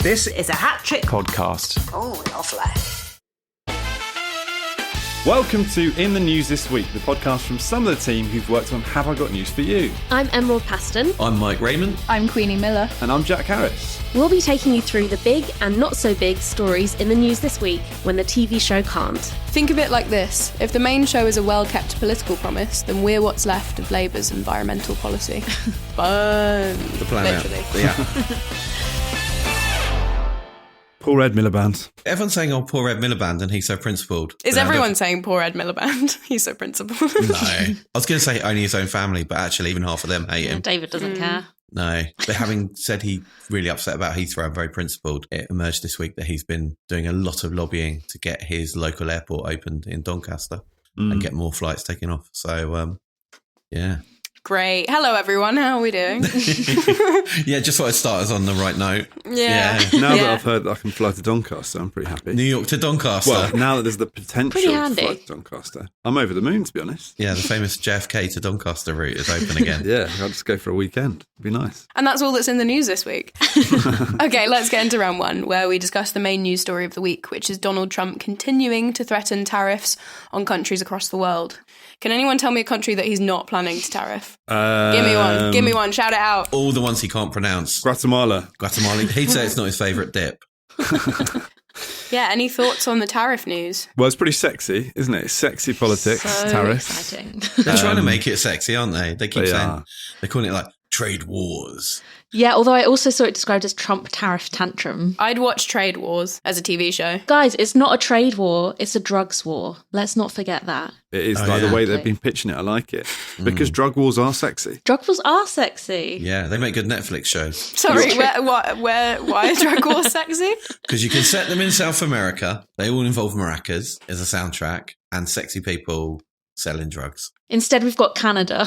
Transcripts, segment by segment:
This is a hat trick podcast. Oh, lovely. Welcome to In the News This Week, the podcast from some of the team who've worked on Have I Got News For You? I'm Emerald Paston. I'm Mike Rayment. I'm Queenie Miller. And I'm Jack Harris. We'll be taking you through the big and not so big stories in the news this week when the TV show can't. Think of it like this. If the main show is a well-kept political promise, then we're what's left of Labour's environmental policy. Burn. The plan Literally. out. Yeah. Poor Ed Miliband. Everyone's saying, oh, poor Ed Miliband, and he's so principled. Is everyone saying poor Ed Miliband? He's so principled. No. I was going to say only his own family, but actually even half of them hate him. David doesn't care. No. But having said he really upset about Heathrow and very principled, it emerged this week that he's been doing a lot of lobbying to get his local airport opened in Doncaster and get more flights taken off. So, yeah. Great. Hello, everyone. How are we doing? Yeah, just thought I'd start us on the right note. Yeah. Now that I've heard that I can fly to Doncaster, I'm pretty happy. New York to Doncaster. Well, now that there's the potential Pretty to handy. fly to Doncaster, I'm over the moon, to be honest. Yeah, the famous JFK to Doncaster route is open again. Yeah, I'll just go for a weekend. It'd be nice. And that's all that's in the news this week. Okay, let's get into round one, where we discuss the main news story of the week, which is Donald Trump continuing to threaten tariffs on countries across the world. Can anyone tell me a country that he's not planning to tariff? Give me one. Give me one. Shout it out. All the ones he can't pronounce. Guatemala. He'd say it's not his favourite dip. Yeah, any thoughts on the tariff news? Well, it's pretty sexy, isn't it? It's sexy politics, tariffs. Exciting. They're trying to make it sexy, aren't they? They keep They saying, are. they're calling it like trade wars. Yeah, although I also saw it described as Trump tariff tantrum. I'd watch Trade Wars as a TV show. Guys, it's not a trade war, it's a drugs war. Let's not forget that. It is Oh, like yeah. the way they've been pitching it. I like it. Because drug wars are sexy. Drug wars are sexy. Yeah, they make good Netflix shows. Sorry, why are drug wars sexy? Because you can set them in South America. They all involve maracas as a soundtrack and sexy people selling drugs. Instead, we've got Canada.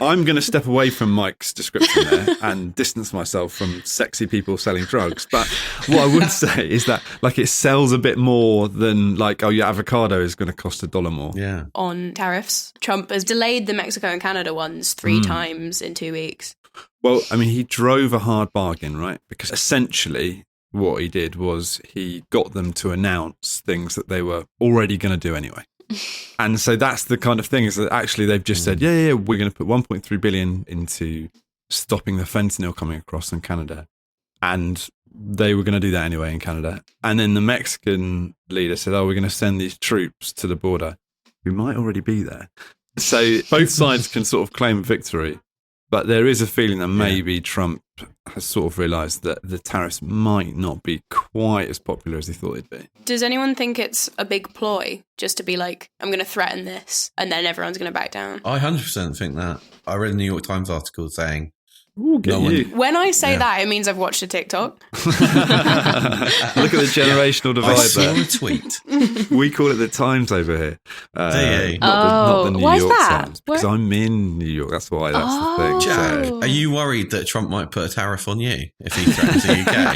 I'm going to step away from Mike's description there and distance myself from sexy people selling drugs. But what I would say is that, like, it sells a bit more than, like, oh, your avocado is going to cost $1 more. Yeah. On tariffs, Trump has delayed the Mexico and Canada ones 3 times in 2 weeks. Well, I mean, he drove a hard bargain, right? Because essentially what he did was he got them to announce things that they were already going to do anyway. And so that's the kind of thing is that actually they've just said, yeah, we're going to put 1.3 billion into stopping the fentanyl coming across in Canada. And they were going to do that anyway in Canada. And then the Mexican leader said, oh, we're going to send these troops to the border. We might already be there. So both sides can sort of claim victory. But there is a feeling that maybe Trump has sort of realised that the tariffs might not be quite as popular as he thought they'd be. Does anyone think it's a big ploy just to be like, I'm going to threaten this and then everyone's going to back down? I 100% think that. I read a New York Times article saying, Ooh, get No you. When I say that, it means I've watched a TikTok. Look at the generational divide I saw there. a tweet. We call it the Times over here. Do you? Not the New why is York that? Times. Because I'm in New York. That's why. That's the thing. Jack, So, are you worried that Trump might put a tariff on you if he threatens the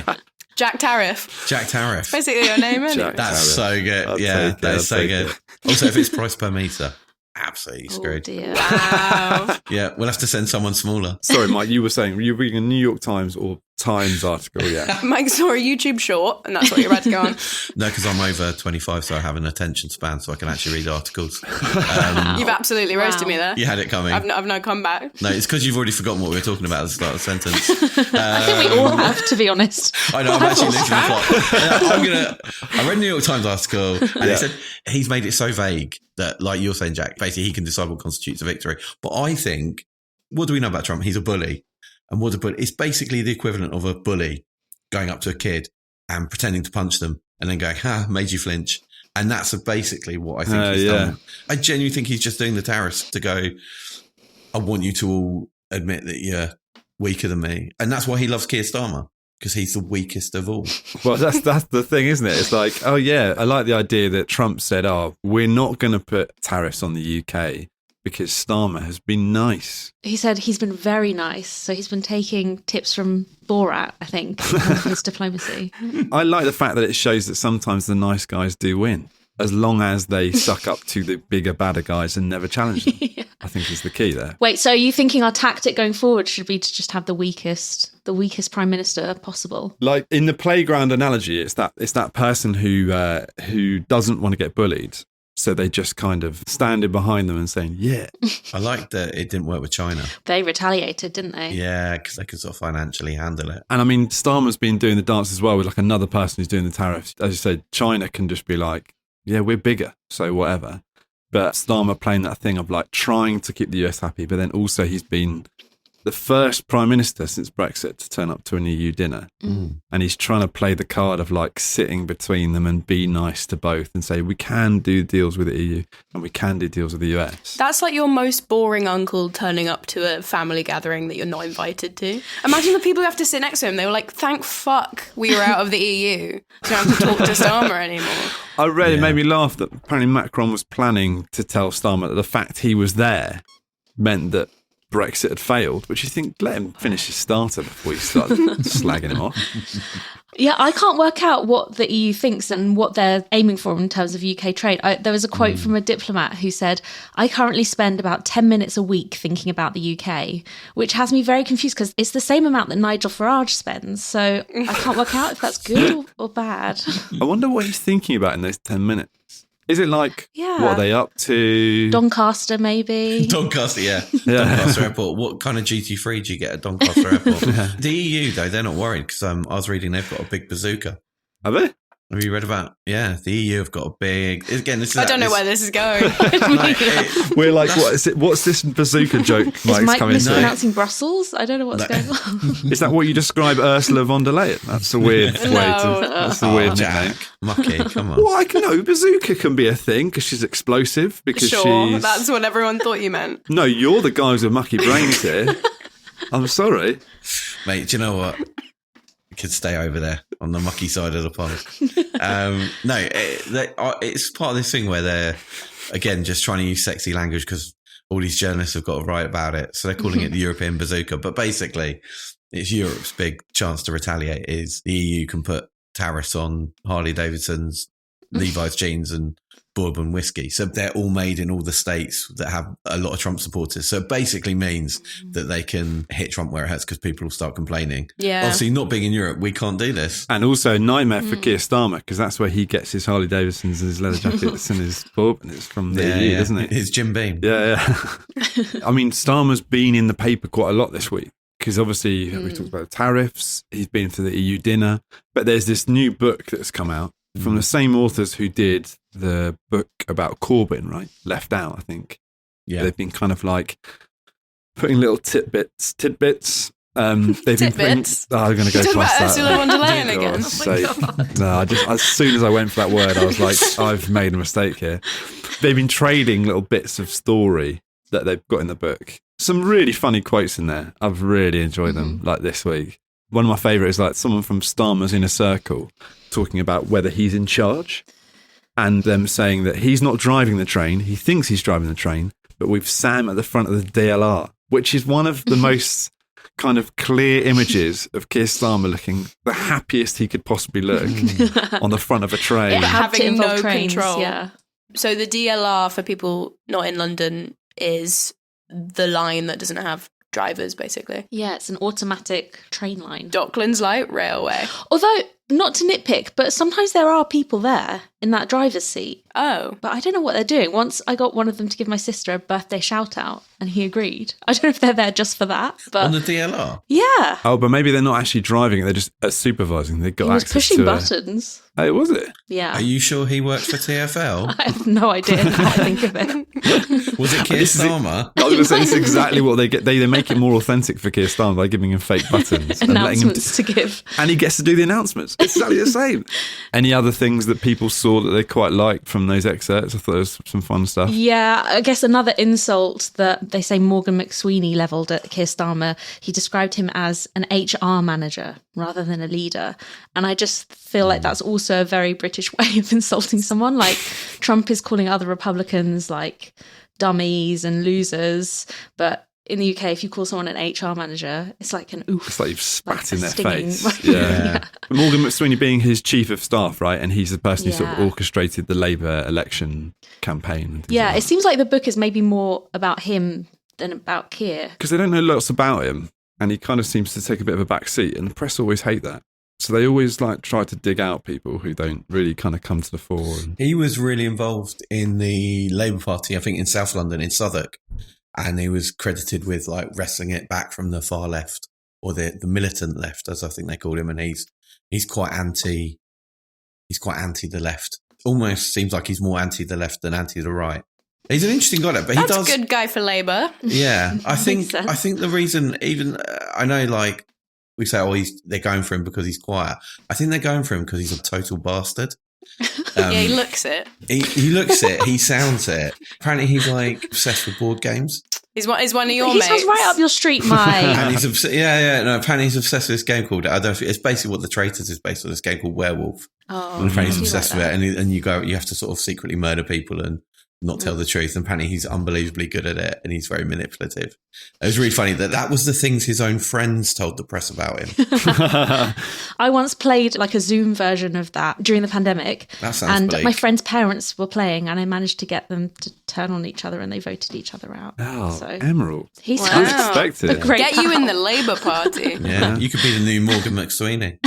UK? Jack Tariff. Jack Tariff. Basically your name, isn't Jack it? That's Tariff. so good. I'll Yeah, take it, that I'll is so take good. it. Also, if it's price per metre, absolutely Oh, screwed. dear. Wow. Yeah, we'll have to send someone smaller. sorry, Mike, you were saying, were you reading a New York Times or Times article? Yeah. Mike saw a YouTube short and that's what you're about to go on. No, because I'm over 25, so I have an attention span, so I can actually read articles. You've absolutely roasted me there. You had it coming. I've no comeback. No, it's because you've already forgotten what we were talking about at the start of the sentence. I think we all have, to be honest. I know, I'm actually losing the plot. I read a New York Times article and it said he's made it so vague that, like you're saying, Jack, basically he can decide what constitutes a victory. But I think, what do we know about Trump? He's a bully. And what's a bully? It's basically the equivalent of a bully going up to a kid and pretending to punch them and then going, made you flinch. And that's basically what I think he's done. I genuinely think he's just doing the tariffs to go, I want you to all admit that you're weaker than me. And that's why he loves Keir Starmer, because he's the weakest of all. Well, that's the thing, isn't it? It's like, oh, yeah, I like the idea that Trump said, oh, we're not going to put tariffs on the UK because Starmer has been nice. He said he's been very nice. So he's been taking tips from Borat, I think, in his diplomacy. I like the fact that it shows that sometimes the nice guys do win. as long as they suck up to the bigger, badder guys and never challenge them. I think is the key there. Wait, so are you thinking our tactic going forward should be to just have the weakest prime minister possible? Like in the playground analogy, it's that person who doesn't want to get bullied. So they just kind of standing behind them and saying, yeah. I like that it didn't work with China. They retaliated, didn't they? Yeah, because they could sort of financially handle it. And I mean, Starmer's been doing the dance as well with like another person who's doing the tariffs. As you said, China can just be like, yeah, we're bigger, so whatever. But Starmer playing that thing of like trying to keep the US happy, but then also he's been the first prime minister since Brexit to turn up to an EU dinner. And he's trying to play the card of like sitting between them and be nice to both and say, we can do deals with the EU and we can do deals with the US. That's like your most boring uncle turning up to a family gathering that you're not invited to. Imagine the people who have to sit next to him. They were like, thank fuck we were out of the EU. So I don't have to talk to Starmer anymore. I read it made me laugh that apparently Macron was planning to tell Starmer that the fact he was there meant that Brexit had failed, which you think, let him finish his starter before you start slagging him off. Yeah, I can't work out what the EU thinks and what they're aiming for in terms of UK trade. There was a quote from a diplomat who said, I currently spend about 10 minutes a week thinking about the UK, which has me very confused because it's the same amount that Nigel Farage spends. So I can't work out if that's good or bad. I wonder what he's thinking about in those 10 minutes. Is it like, what are they up to? Doncaster, maybe? Doncaster, yeah. Doncaster Airport. What kind of GT3 do you get at Doncaster Airport? The EU, though, they're not worried because I was reading they've got a big bazooka. Have they? Have you read about? Yeah, the EU have got a big. Again, this is. I don't know where this is going. We're like, what is it? What's this bazooka joke? Is Mike mispronouncing Brussels? I don't know what's going on. Is that what you describe Ursula von der Leyen? That's a weird way to. That's a weird nickname. Mucky, come on. Well, I know bazooka can be a thing because she's explosive. Because she's. That's what everyone thought you meant. No, you're the guys with mucky brains here. I'm sorry, mate. Do you know what? Could stay over there on the mucky side of the pond. It's part of this thing where they're, again, just trying to use sexy language because all these journalists have got to write about it. So they're calling it the European bazooka. But basically, it's Europe's big chance to retaliate is the EU can put tariffs on Harley Davidson's, Levi's jeans and bourbon whiskey. So they're all made in all the states that have a lot of Trump supporters. So it basically means that they can hit Trump where it hurts because people will start complaining. Yeah. Obviously, not being in Europe, we can't do this. And also a nightmare for Keir Starmer because that's where he gets his Harley Davidsons and his leather jackets and his bourbon. It's from the EU, doesn't it? His Jim Beam. Yeah. I mean, Starmer's been in the paper quite a lot this week. Because obviously we talked about tariffs, he's been to the EU dinner, but there's this new book that's come out from the same authors who did the book about Corbyn, right? Left Out, I think. Yeah. They've been kind of like putting little tidbits. They've been putting. I'm going to go past that. Ursula von der Leyen again. As soon as I went for that word, I was like, I've made a mistake here. They've been trading little bits of story that they've got in the book. Some really funny quotes in there. I've really enjoyed them, like this week. One of my favourites is like someone from Starmer's Inner Circle talking about whether he's in charge and them saying that he's not driving the train. He thinks he's driving the train, but we've Sam at the front of the DLR, which is one of the most kind of clear images of Keir Starmer looking the happiest he could possibly look on the front of a train. It had to having no involve trains, control. yeah. So the DLR, for people not in London, is the line that doesn't have drivers, basically. Yeah, it's an automatic train line. Docklands Light Railway. Although, not to nitpick, but sometimes there are people there in that driver's seat. Oh. But I don't know what they're doing. Once I got one of them to give my sister a birthday shout out and he agreed. I don't know if they're there just for that. But on the DLR? Yeah. Oh, but maybe they're not actually driving it, they're just supervising. They've got He was access pushing to buttons. Oh, was it? Yeah. Are you sure he works for TfL? I have no idea now I think of it. Was it Keir Starmer? I was going to say, this is exactly what they get. They make it more authentic for Keir Starmer by giving him fake buttons. and letting him Announcements to give. And he gets to do the announcements. It's exactly the same. Any other things that people saw that they quite liked from those excerpts? I thought there was some fun stuff. Yeah, I guess another insult that they say Morgan McSweeney levelled at Keir Starmer, he described him as an HR manager rather than a leader. And I just feel like that's also a very British way of insulting someone. Like Trump is calling other Republicans like dummies and losers, but in the UK, if you call someone an HR manager, it's like an oof. It's like you've spat in a their stinging- face. Yeah. Morgan McSweeney being his chief of staff, right? And he's the person who sort of Yeah. orchestrated the Labour election campaign. And things Yeah, like it seems like the book is maybe more about him than about Keir. because they don't know lots about him, and he kind of seems to take a bit of a back seat, and the press always hate that. So they always like try to dig out people who don't really kind of come to the fore. And He was really involved in the Labour Party, I think in South London, in Southwark. And he was credited with like wrestling it back from the far left, or the militant left, as I think they called him. And he's quite anti the left. Almost seems like he's more anti the left than anti the right. He's an interesting guy, but he That's does. a good guy for Labour. Yeah, I think sense. the reason, even I know, like we say, they're going for him because he's quiet. I think they're going for him because he's a total bastard. Yeah, he looks it. He looks it. He sounds it. Apparently, he's like obsessed with board games. He's one of your He mates. sounds right up your street, Mike. And he's No, apparently he's obsessed with this game called. I don't know if it's basically what The Traitors is based on. This game called Werewolf. Oh, And apparently I he's do obsessed like with that. it, and you have to sort of secretly murder people and not tell the truth. And apparently he's unbelievably good at it, and he's very manipulative. It was really funny that was the things his own friends told the press about him. I once played like a Zoom version of that during the pandemic. That sounds and bleak. my friend's parents were playing, and I managed to get them to turn on each other, and they voted each other out. oh, So Emerald. he Wow. sounds Unexpected. a great Get you in pal. the Labour Party. Yeah, you could be the new Morgan McSweeney.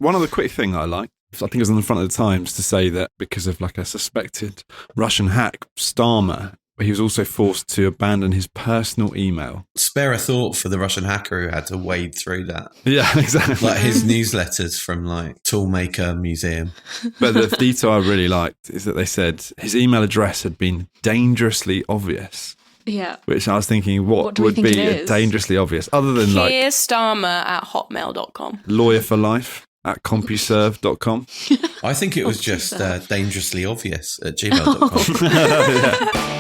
One other quick thing I like, I think it was on the front of the Times to say that because of like a suspected Russian hack, Starmer, he was also forced to abandon his personal email. Spare a thought for the Russian hacker who had to wade through that. Yeah, exactly. Like his newsletters from like Toolmaker Museum. But the detail I really liked is that they said his email address had been dangerously obvious, Yeah. which I was thinking, what do we would think be it is? dangerously obvious other than like Keir Starmer at hotmail.com. lawyer for life at CompuServe.com. I think it was just dangerously obvious at gmail.com.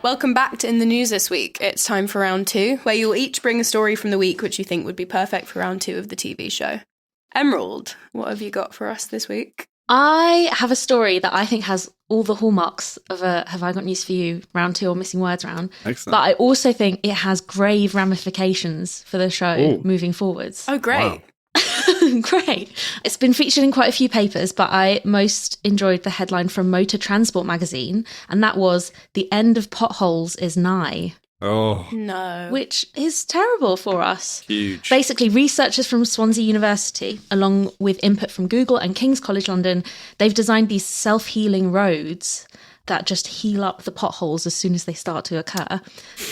Welcome back to In the News this week. It's time for round 2, where you'll each bring a story from the week which you think would be perfect for round 2 of the TV show. Emerald, what have you got for us this week? I have a story that I think has all the hallmarks of a Have I Got News for You round 2 or Missing Words round. Excellent. But I also think it has grave ramifications for the show Ooh. moving forwards. Oh, great. Wow. Great. It's been featured in quite a few papers, but I most enjoyed the headline from Motor Transport magazine, and that was "The end of potholes is nigh," Oh, No. which is terrible for us. huge. Basically, researchers from Swansea University, along with input from Google and King's College London, they've designed these self-healing roads that just heal up the potholes as soon as they start to occur.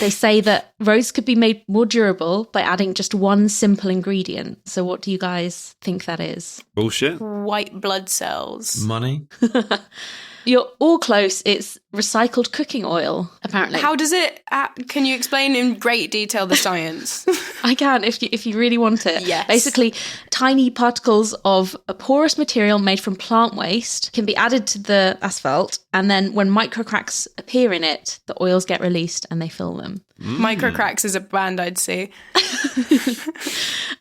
They say that roads could be made more durable by adding just one simple ingredient. So what do you guys think that is? Bullshit. White blood cells. Money. You're all close. It's recycled cooking oil, apparently. How does it... can you explain in great detail the science? I can, if you really want it. Yes. Basically, tiny particles of a porous material made from plant waste can be added to the asphalt, and then when microcracks appear in it, the oils get released and they fill them. Microcracks is a band I'd see.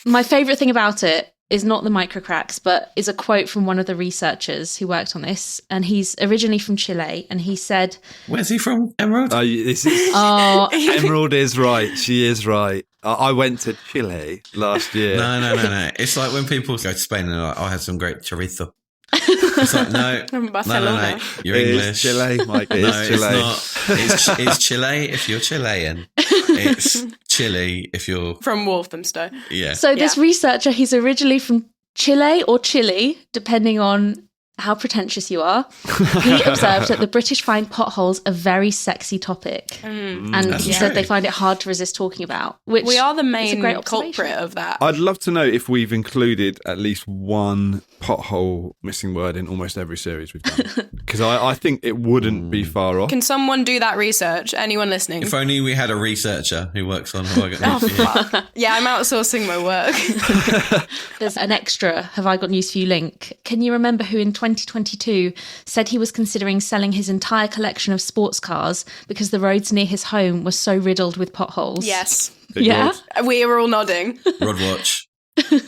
My favourite thing about it is not the microcracks, but is a quote from one of the researchers who worked on this. And he's originally from Chile, and he said, Where's he from, Emerald? This is, "Oh, Emerald is right. She is right. I went to Chile last year. No. It's like when people go to Spain and they're like, I had some great chorizo. It's like, no. Barcelona. You're It is English. Chile, Mike. It No, is Chile. it's not. It's Chile if you're Chilean. It's Chile if you're, From Walthamstow. yeah. So this researcher, he's originally from Chile or Chile, depending on how pretentious you are. He observed that the British find potholes a very sexy topic. And That's he said true. they find it hard to resist talking about, which We are the is a main great observation. culprit of that. I'd love to know if we've included at least one pothole missing word in almost every series we've done. Because I think it wouldn't be far off. Can someone do that research? Anyone listening? If only we had a researcher who works on Have I Got News for You. Yeah, I'm outsourcing my work. There's an extra Have I Got News for You link. Can you remember who in 2022 said he was considering selling his entire collection of sports cars because the roads near his home were so riddled with potholes? Yes. Big Yeah? words. We are all nodding. Rod Watch.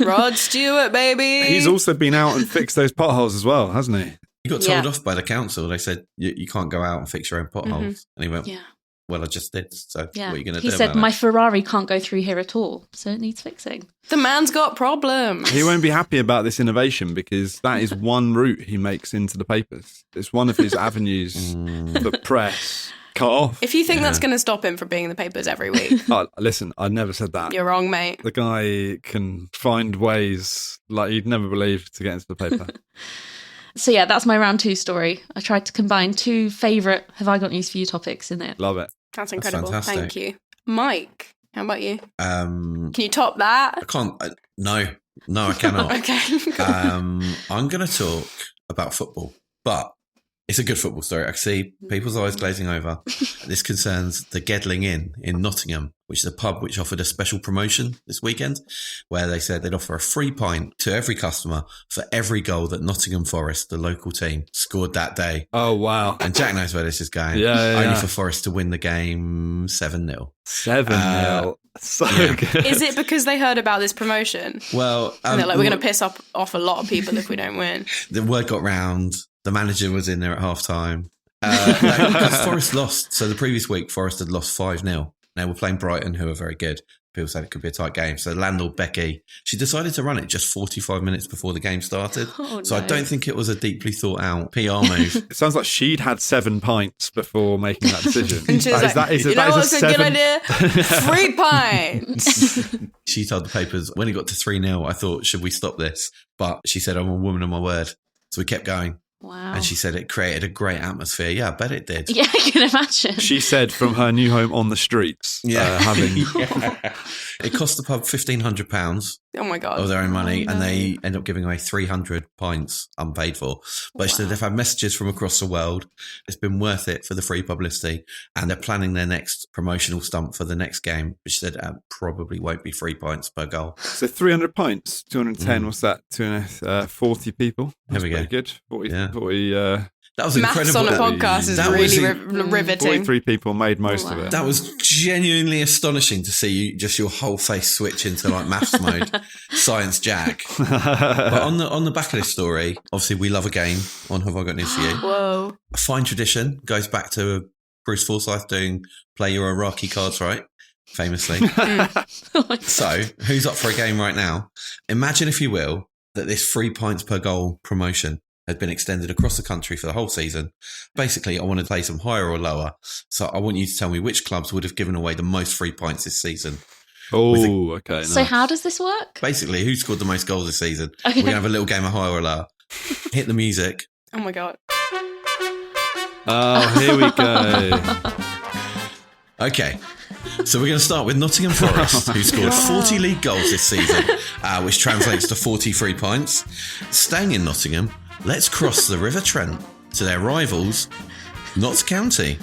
Rod Stewart, baby. He's also been out and fixed those potholes as well, hasn't he? He got told off by the council. They said, you can't go out and fix your own potholes. And he went, well, I just did. So what are you going to do? He said, about my it? Ferrari can't go through here at all, so it needs fixing. The man's got problems. He won't be happy about this innovation because that is one route he makes into the papers. It's one of his avenues the press cut off. If you think that's going to stop him from being in the papers every week, Listen, I never said that. you're wrong, mate. The guy can find ways like you'd never believe to get into the paper. So yeah, that's my round 2 story. I tried to combine 2 favourite Have I Got News For You topics in it. Love it. That's incredible. fantastic. Thank you. Mike, how about you? Can you top that? I can't. No, I cannot. Okay. I'm going to talk about football, but it's a good football story. I can see people's eyes glazing over. This concerns the Gedling Inn in Nottingham, which is a pub which offered a special promotion this weekend where they said they'd offer a free pint to every customer for every goal that Nottingham Forest, the local team, scored that day. Oh, wow. And Jack knows where this is going. Only for Forest to win the game 7-0. 7-0. So good. Is it because they heard about this promotion? Well, And they're like, we're going to piss off a lot of people if we don't win. The word got round. The manager was in there at half time. Because Forest lost. So the previous week, Forest had lost 5-0. Now we're playing Broughton, who are very good. People said it could be a tight game. So landlord Becky, she decided to run it just 45 minutes before the game started. So I don't think it was a deeply thought out PR move. It sounds like she'd had 7 pints before making that decision. And she was like, you know what's a good idea? Free pints. She told the papers, when it got to 3-0, I thought, should we stop this? But she said, I'm a woman of my word. So we kept going. Wow. And she said it created a great atmosphere. Yeah, I bet it did. Yeah, I can imagine. She said from her new home on the streets. Having It cost the pub £1,500 Oh my God. of their own money, and they end up giving away 300 pints unpaid for. But she said they've had messages from across the world. It's been worth it for the free publicity, and they're planning their next promotional stunt for the next game, which said probably won't be 3 pints per goal. So 300 pints, 210, what's that? 40 people. That's There we go. pretty good. 40, Yeah. 40 That was Maths incredible. on a podcast is That really was riveting. 43 people made most of it. That was genuinely astonishing to see you, just your whole face switch into like maths mode, Science Jack. But on the back of this story, obviously we love a game on Have I Got News For You. Whoa. A fine tradition goes back to Bruce Forsyth doing Play Your Iraqi Cards Right, famously. So who's up for a game right now? Imagine, if you will, that this 3 pints per goal promotion had been extended across the country for the whole season. Basically, I want to play some higher or lower. So I want you to tell me which clubs would have given away the most 3 pints this season. Oh, okay. So nice. how does this work? Basically, who scored the most goals this season? Okay. We're going to have a little game of higher or lower. Hit the music. Oh my God. Oh, here we go. Okay. So we're going to start with Nottingham Forest, who scored 40 league goals this season, which translates to 43 pints. Staying in Nottingham, let's cross the River Trent to their rivals, Notts County.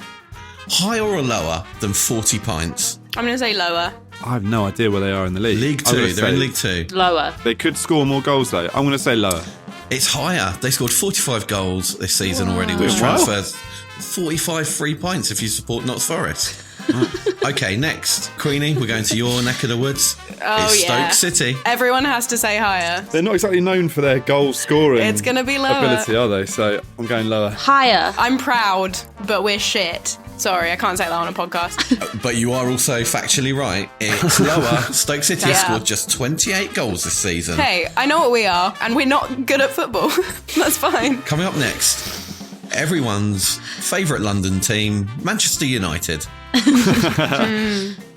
Higher or lower than 40 pints? I'm going to say lower. I have no idea where they are in the league. League I'm 2. gonna They're say in League 2. Lower. They could score more goals, though. I'm going to say lower. It's higher. They scored 45 goals this season already, which Wow. transfers 45 free pints if you support Notts Forest. Okay, next. Queenie, we're going to your neck of the woods. Oh, It's yeah. Stoke City. Everyone has to say higher. They're not exactly known for their goal scoring It's going to be lower. ability, are they? So I'm going lower. Higher. I'm proud, but we're shit. Sorry, I can't say that on a podcast. But you are also factually right. It's lower. Stoke City have Yeah. scored just 28 goals this season. Hey, I know what we are, and we're not good at football. That's fine. Coming up next, everyone's favourite London team, Manchester United.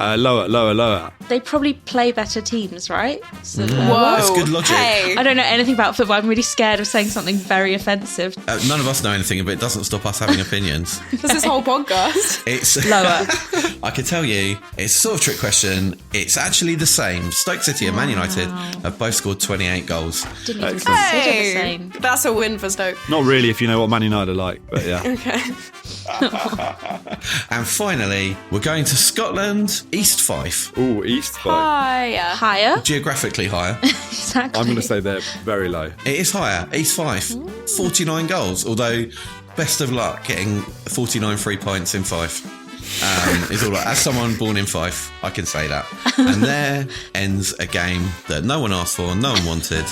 Lower. They probably play better teams, right? So Whoa. That's good logic. Hey. I don't know anything about football. I'm really scared of saying something very offensive. None of us know anything, but it doesn't stop us having opinions. That's this whole podcast. It's Lower. I can tell you, it's a sort of trick question. It's actually the same. Stoke City and Man United have both scored 28 goals. Didn't even Excellent. consider the Hey, same. that's a win for Stoke. Not really, if you know what Man United are like, but yeah. Okay. And finally, we're going to Scotland, East Fife. Ooh, East Fife. Higher. Higher. Geographically higher. Exactly. I'm going to say they're very low. It is higher. East Fife, 49 goals. Although, best of luck getting 49 free points in Fife. It's all like, as someone born in Fife, I can say that. And there ends a game that no one asked for, no one wanted.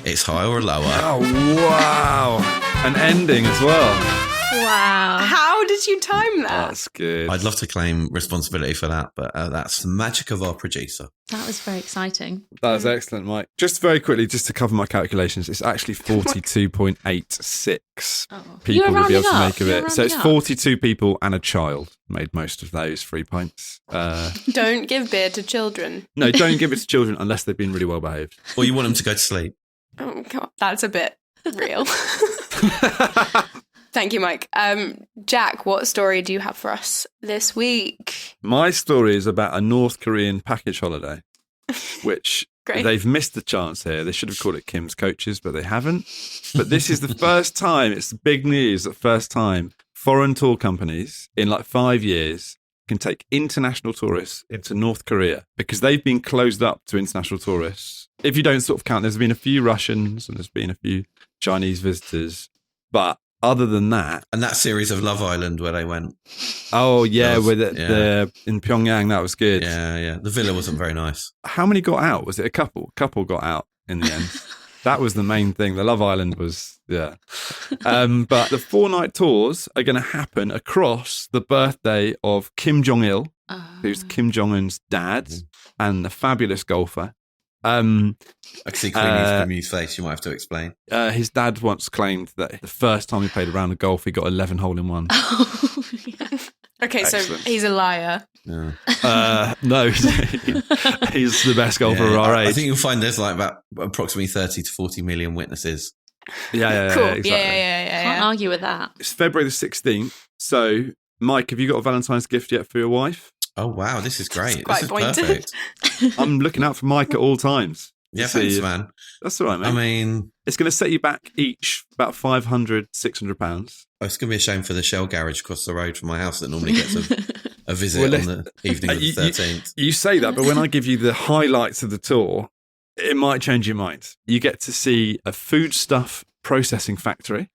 It's high or lower. Oh, wow. An ending as well. Wow. How did you time that? That's good. I'd love to claim responsibility for that, but that's the magic of our producer. That was very exciting. That was excellent, Mike. Just very quickly, just to cover my calculations, it's actually 42.86 people will be able to make of it. So it's 42 people and a child made most of those 3 pints. Don't give beer to children. No, don't give it to children unless they've been really well behaved. Or you want them to go to sleep. Oh, God, that's a bit real. Thank you, Mike. Jack, what story do you have for us this week? My story is about a North Korean package holiday, which they've missed the chance here. They should have called it Kim's Coaches, but they haven't. But this is the first time, it's big news, the first time foreign tour companies in like 5 years can take international tourists into North Korea because they've been closed up to international tourists. If you don't sort of count, there's been a few Russians and there's been a few Chinese visitors, but other than that... And that series of Love Island where they went... Oh, yeah, in Pyongyang, that was good. Yeah. The villa wasn't very nice. How many got out? Was it a couple? Couple got out in the end. That was the main thing. The Love Island was, yeah. But the 4-night tours are going to happen across the birthday of Kim Jong-il, who's Kim Jong-un's dad and a fabulous golfer. I can see Queenie's bemused face. You might have to explain. His dad once claimed that the first time he played a round of golf, he got 11 hole-in-one. Okay, Excellent. so he's a liar. Yeah. No, he's the best golfer of our age. I think you'll find there's like about approximately 30 to 40 million witnesses. Yeah, Cool. exactly. Can't argue with that. It's February the 16th. So, Mike, have you got a Valentine's gift yet for your wife? Oh, wow. This is great. Quite this is pointed. perfect. I'm looking out for Mike at all times. Yeah, thanks, man. That's all right, man. I mean... It's going to set you back each about £500, £600. It's going to be a shame for the Shell garage across the road from my house that normally gets a visit on the evening of the 13th. You say that, but when I give you the highlights of the tour, it might change your mind. You get to see a foodstuff processing factory,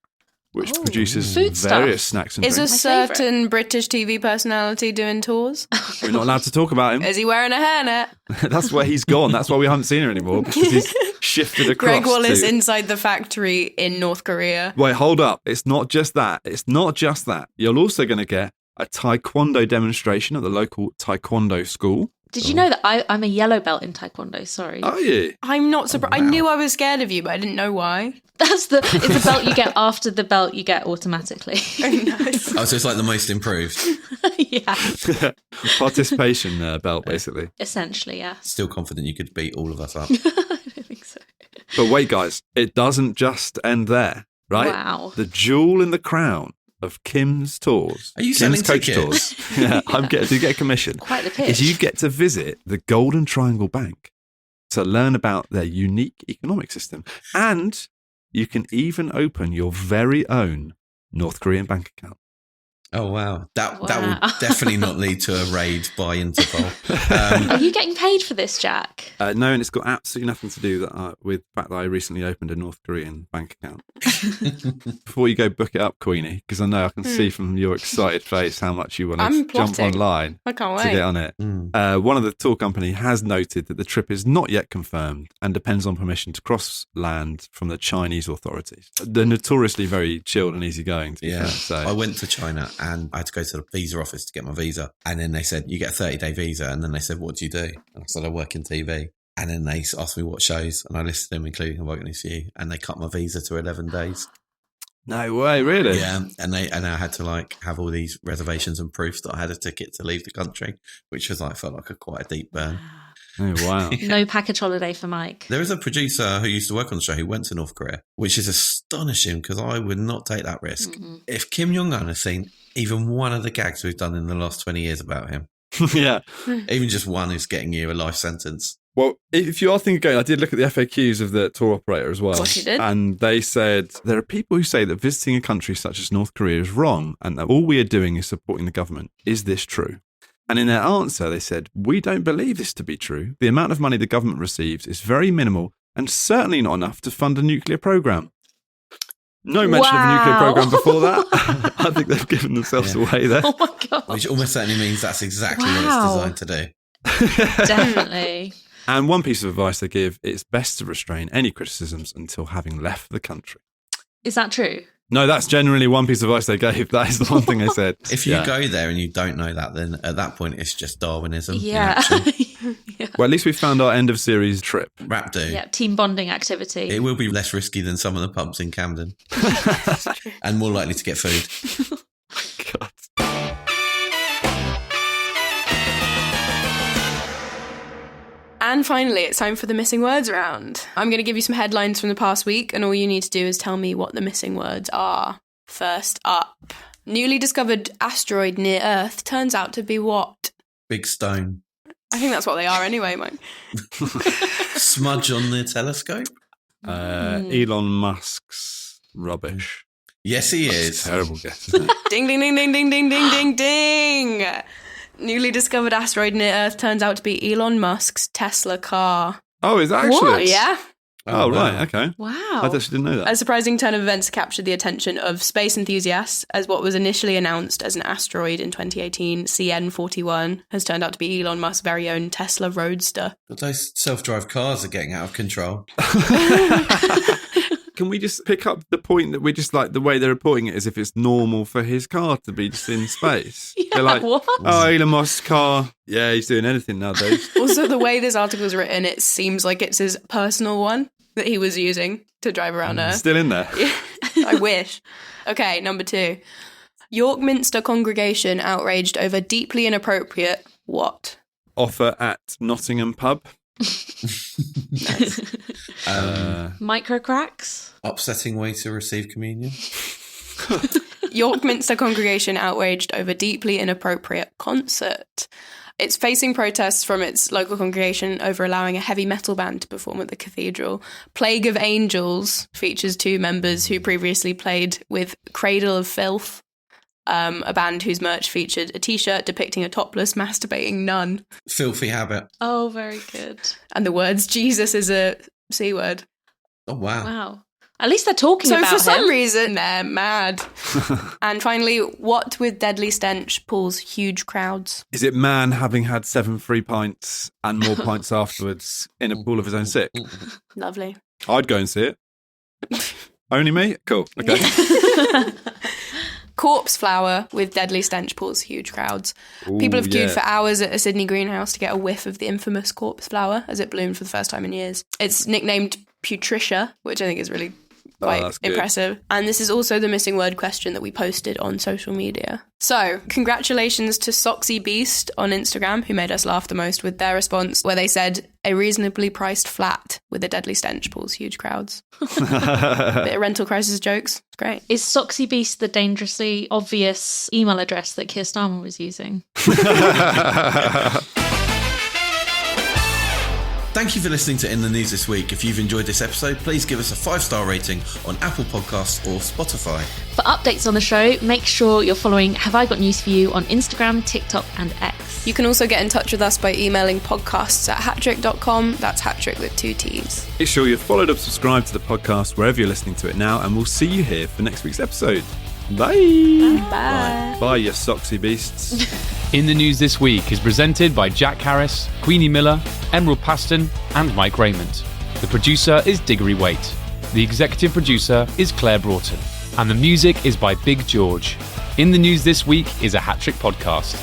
which produces various snacks and drinks. Is a My certain British TV personality doing tours? We're not allowed to talk about him. Is he wearing a hairnet? That's where he's gone. That's why we haven't seen her anymore, because he's shifted across. Greg Wallace inside the factory in North Korea. Wait, hold up. It's not just that. You're also going to get a taekwondo demonstration at the local taekwondo school. Did you know that I'm a yellow belt in taekwondo? Sorry. Are you? I'm not surprised. Oh, wow. I knew I was scared of you, but I didn't know why. It's the belt you get after the belt you get automatically. Oh, nice. Oh, so it's like the most improved. Yeah. Participation belt, basically. Essentially, yeah. Still confident you could beat all of us up. I don't think so. But wait, guys, it doesn't just end there, right? Wow. The jewel in the crown of Kim's tours. Are you Kim's selling coach tickets? tours. Yeah, do get a commission. Quite the pitch. Is you get to visit the Golden Triangle Bank to learn about their unique economic system. And you can even open your very own North Korean bank account. Oh, wow. That would definitely not lead to a raid by Interpol. Are you getting paid for this, Jack? No, and it's got absolutely nothing to do with the fact that I recently opened a North Korean bank account. Before you go book it up, Queenie, because I know I can see from your excited face how much you want to jump online I can't to wait. get on it. One of the tour company has noted that the trip is not yet confirmed and depends on permission to cross land from the Chinese authorities. They're notoriously very chilled and easygoing, to be fair. So I went to China and I had to go to the visa office to get my visa. And then they said, you get a 30-day visa. And then they said, what do you do? And I said, I work in TV. And then they asked me what shows. And I listed them, including I Work in ECU. And they cut my visa to 11 days. No way, really? Yeah. And I had to have all these reservations and proofs that I had a ticket to leave the country, which was felt like quite a deep burn. Oh, wow. No package holiday for Mike. There is a producer who used to work on the show who went to North Korea, which is astonishing because I would not take that risk. Mm-hmm. If Kim Jong-un has seen even one of the gags we've done in the last 20 years about him, Yeah. even just one is getting you a life sentence. Well, if you are thinking going, I did look at the FAQs of the tour operator as well. What you did? And they said, there are people who say that visiting a country such as North Korea is wrong and that all we are doing is supporting the government. Is this true? And in their answer, they said, we don't believe this to be true. The amount of money the government receives is very minimal and certainly not enough to fund a nuclear program. No mention of a nuclear Wow. program before that. I think they've given themselves away there. Oh my God. Which almost certainly means that's exactly what Wow. it's designed to do. Definitely. And one piece of advice they give, it's best to restrain any criticisms until having left the country. Is that true? No, that's generally one piece of advice they gave. That is the one thing they said. If you Yeah. go there and you don't know that, then at that point it's just Darwinism. in Yeah. action. Well, at least we found our end of series trip. Rap do. Yeah, team bonding activity. It will be less risky than some of the pubs in Camden. And more likely to get food. God. And finally, it's time for the missing words round. I'm going to give you some headlines from the past week, and all you need to do is tell me what the missing words are. First up, newly discovered asteroid near Earth turns out to be what? Big stone. I think that's what they are anyway, Mike. Smudge on the telescope? Elon Musk's rubbish. Yes, he It's is. a terrible guess, isn't it? Ding, ding, ding, ding, ding, ding, ding, ding, ding. Newly discovered asteroid near Earth turns out to be Elon Musk's Tesla car. Oh, is that actually? What? Yeah. Oh, wow. right. Okay. Wow. I actually didn't know that. A surprising turn of events captured the attention of space enthusiasts as what was initially announced as an asteroid in 2018, CN41, has turned out to be Elon Musk's very own Tesla Roadster. But those self-drive cars are getting out of control. Can we just pick up the point that we just like the way they're reporting it as if it's normal for his car to be just in space? Yeah, They're like, what? oh, Elon Musk's car. Yeah, he's doing anything nowadays. Also, the way this article is written, it seems like it's his personal one that he was using to drive around Earth. Still in there. I wish. Okay, number 2. York Minster congregation outraged over deeply inappropriate what? Offer at Nottingham pub. Micro cracks? Upsetting way to receive communion. York Minster congregation outraged over deeply inappropriate concert. It's facing protests from its local congregation over allowing a heavy metal band to perform at the cathedral. Plague of Angels features 2 members who previously played with Cradle of Filth, a band whose merch featured a t-shirt depicting a topless masturbating nun. Filthy habit. Oh, very good. And the words Jesus is a C word. Oh, wow. Wow. At least they're talking So about for some him. reason, they're mad. And finally, what with deadly stench pulls huge crowds? Is it man having had 7 free pints and more pints afterwards in a pool of his own sick? Lovely. I'd go and see it. Only me? Cool. Okay. Corpse flower with deadly stench pulls huge crowds. People have queued for hours at a Sydney greenhouse to get a whiff of the infamous corpse flower as it bloomed for the first time in years. It's nicknamed Putricia, which I think is really quite that's good. impressive. And this is also the missing word question that we posted on social media. So, congratulations to Soxy Beast on Instagram, who made us laugh the most with their response, where they said, a reasonably priced flat with a deadly stench pulls huge crowds. Bit of rental crisis jokes. It's great. Is Soxy Beast the dangerously obvious email address that Keir Starmer was using? Thank you for listening to In the News This Week. If you've enjoyed this episode, please give us a 5-star rating on Apple Podcasts or Spotify. For updates on the show, make sure you're following Have I Got News For You on Instagram, TikTok and X. You can also get in touch with us by emailing podcasts@hattrick.com. That's hattrick with 2 T's. Make sure you've followed or subscribed to the podcast wherever you're listening to it now, and we'll see you here for next week's episode. Bye. Bye. Bye, you soxy beasts. In the News This Week is presented by Jack Harris, Queenie Miller, Emerald Paston and Mike Rayment. The producer is Diggory Waite. The executive producer is Claire Broughton. And the music is by Big George. In the News This Week is a Hat Trick podcast.